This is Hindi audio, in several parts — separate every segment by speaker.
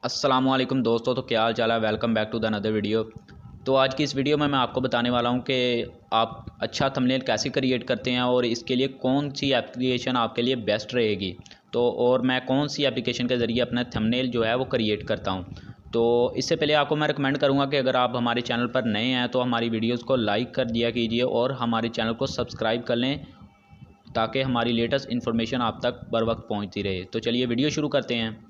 Speaker 1: अस्सलामुअलैकुम दोस्तों, तो क्या हाल चाल है। Welcome back to the another video. तो आज की इस वीडियो में मैं आपको बताने वाला हूं कि आप अच्छा थंबनेल कैसे क्रिएट करते हैं और इसके लिए कौन सी एप्लीकेशन आपके लिए बेस्ट रहेगी। तो और मैं कौन सी एप्लीकेशन के ज़रिए अपना थंबनेल जो है वो क्रिएट करता हूं। तो इससे पहले आपको मैं रिकमेंड करूंगा कि अगर आप हमारे चैनल पर नए हैं तो हमारी वीडियोज़ को लाइक कर दिया कीजिए और हमारे चैनल को सब्सक्राइब कर लें ताकि हमारी लेटेस्ट इन्फॉर्मेशन आप तक बर वक्त पहुँचती रहे। तो चलिए वीडियो शुरू करते हैं।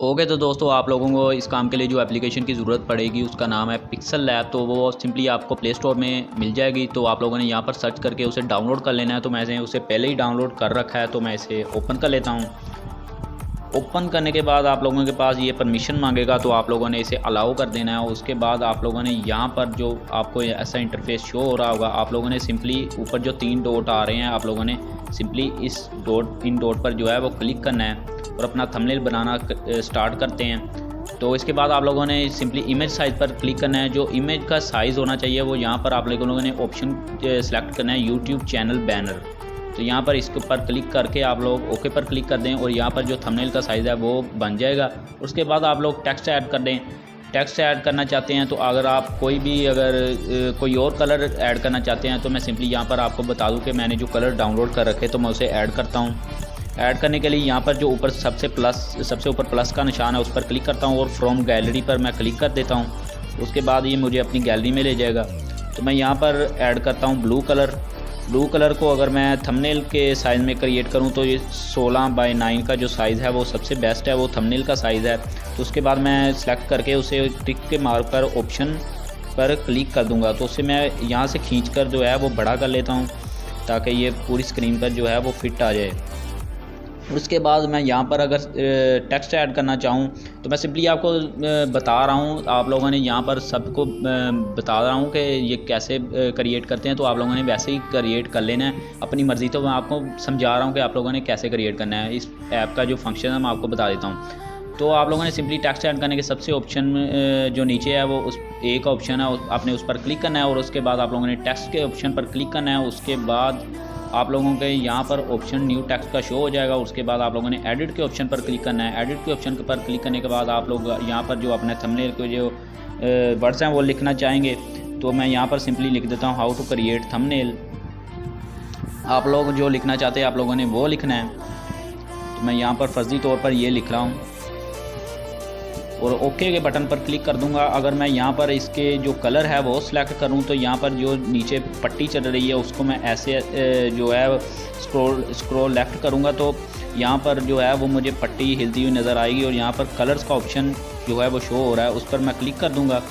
Speaker 1: ओके, तो दोस्तों आप लोगों को इस काम के लिए जो एप्लीकेशन की ज़रूरत पड़ेगी उसका नाम है पिक्सल लैब। तो वो सिंपली आपको प्ले स्टोर में मिल जाएगी। तो आप लोगों ने यहाँ पर सर्च करके उसे डाउनलोड कर लेना है। तो मैंने उसे पहले ही डाउनलोड कर रखा है, तो मैं इसे ओपन कर लेता हूँ। ओपन करने के बाद आप लोगों के पास ये परमिशन मांगेगा, तो आप लोगों ने इसे अलाउ कर देना है। उसके बाद आप लोगों ने यहाँ पर जो आपको ऐसा इंटरफेस शो हो रहा होगा, आप लोगों ने सिंपली ऊपर जो 3 डॉट आ रहे हैं, आप लोगों ने सिंपली इन डॉट पर जो है वो क्लिक करना है और अपना थंबनेल बनाना स्टार्ट करते हैं। तो इसके बाद आप लोगों ने सिंपली इमेज साइज़ पर क्लिक करना है। जो इमेज का साइज़ होना चाहिए वो यहाँ पर आप लोगों ने ऑप्शन सेलेक्ट करना है, यूट्यूब चैनल बैनर। तो यहाँ पर इसके ऊपर क्लिक करके आप लोग ओके पर क्लिक कर दें और यहाँ पर जो थंबनेल का साइज़ है वो बन जाएगा। उसके बाद आप लोग टेक्स्ट ऐड कर दें। टेक्स्ट ऐड करना चाहते हैं तो अगर आप कोई और कलर ऐड करना चाहते हैं तो मैं सिंपली यहाँ पर आपको बता दूं कि मैंने जो कलर डाउनलोड कर रखे तो मैं उसे ऐड करता हूँ। ऐड करने के लिए यहाँ पर जो ऊपर सबसे ऊपर प्लस का निशान है उस पर क्लिक करता हूँ और फ्रॉम गैलरी पर मैं क्लिक कर देता हूँ। उसके बाद ये मुझे अपनी गैलरी में ले जाएगा। तो मैं यहाँ पर ऐड करता हूँ ब्लू कलर को अगर मैं थंबनेल के साइज़ में क्रिएट करूं तो ये 16:9 का जो साइज़ है वो सबसे बेस्ट है, वो थंबनेल का साइज़ है। तो उसके बाद मैं सेलेक्ट करके उसे टिक के मार्क पर ऑप्शन पर क्लिक कर दूंगा। तो उससे मैं यहाँ से खींचकर जो है वो बड़ा कर लेता हूँ ताकि ये पूरी स्क्रीन पर जो है वो फिट आ जाए। उसके बाद मैं यहाँ पर अगर टेक्स्ट ऐड करना चाहूँ तो मैं सिंपली आपको बता रहा हूँ, आप लोगों ने यहाँ पर सबको बता रहा हूँ कि ये कैसे क्रिएट करते हैं। तो आप लोगों ने वैसे ही क्रिएट कर लेना है अपनी मर्ज़ी। तो मैं आपको समझा रहा हूँ कि आप लोगों ने कैसे क्रिएट करना है। इस ऐप का जो फंक्शन है मैं आपको बता देता हूँ। तो आप लोगों ने सिंपली टेक्स्ट ऐड करने के सबसे ऑप्शन जो नीचे है वो उस एक ऑप्शन है, आपने उस पर क्लिक करना है और उसके बाद आप लोगों ने टेक्स्ट के ऑप्शन पर क्लिक करना है। उसके बाद आप लोगों के यहाँ पर ऑप्शन न्यू टेक्स्ट का शो हो जाएगा। उसके बाद आप लोगों ने एडिट के ऑप्शन पर क्लिक करना है। एडिट के ऑप्शन पर क्लिक करने के बाद आप लोग यहाँ पर जो अपने थंबनेल के जो वर्ड्स हैं वो लिखना चाहेंगे तो मैं यहाँ पर सिंपली लिख देता हूँ हाउ टू क्रिएट थंबनेल। आप लोग जो लिखना चाहते हैं आप लोगों ने वो लिखना है। तो मैं यहाँ पर फर्जी तौर पर ये लिख रहा हूँ और ओके के बटन पर क्लिक कर दूंगा। अगर मैं यहाँ पर इसके जो कलर है वो सिलेक्ट करूँ तो यहाँ पर जो नीचे पट्टी चल रही है उसको मैं ऐसे जो है स्क्रॉल लेफ़्ट करूँगा तो यहाँ पर जो है वो मुझे पट्टी हिलती हुई नज़र आएगी और यहाँ पर कलर्स का ऑप्शन जो है वो शो हो रहा है, उस पर मैं क्लिक कर दूँगा।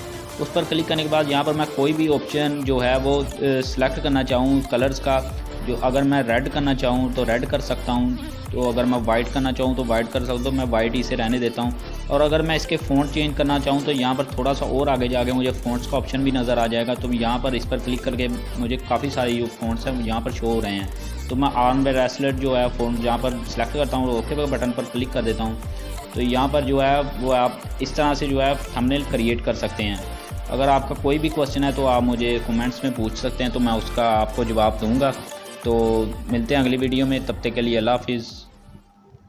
Speaker 1: उस पर क्लिक करने के बाद यहाँ पर मैं कोई भी ऑप्शन जो है वो सिलेक्ट करना चाहूँ कलर्स का। जो अगर मैं रेड करना चाहूँ तो रेड कर सकता हूँ, तो अगर मैं वाइट करना चाहूँ तो वाइट कर सकता हूँ। तो मैं वाइट इसे रहने देता हूँ। और अगर मैं इसके फ़ॉन्ट चेंज करना चाहूँ तो यहाँ पर थोड़ा सा और आगे जाके मुझे फ़ॉन्ट्स का ऑप्शन भी नज़र आ जाएगा। तो यहाँ पर इस पर क्लिक करके मुझे काफ़ी सारे जो फ़ॉन्ट्स हैं यहाँ पर शो हो रहे हैं। तो मैं आर्म ब्रेसलेट जो है फ़ॉन्ट यहाँ पर सिलेक्ट करता हूँ और ओके बटन पर क्लिक कर देता हूँ। तो यहाँ पर जो है वो आप इस तरह से जो है थंबनेल क्रिएट कर सकते हैं। अगर आपका कोई भी क्वेश्चन है तो आप मुझे कमेंट्स में पूछ सकते हैं, तो मैं उसका आपको जवाब दूँगा। तो मिलते हैं अगली वीडियो में, तब तक के लिए अल्लाह हाफिज़।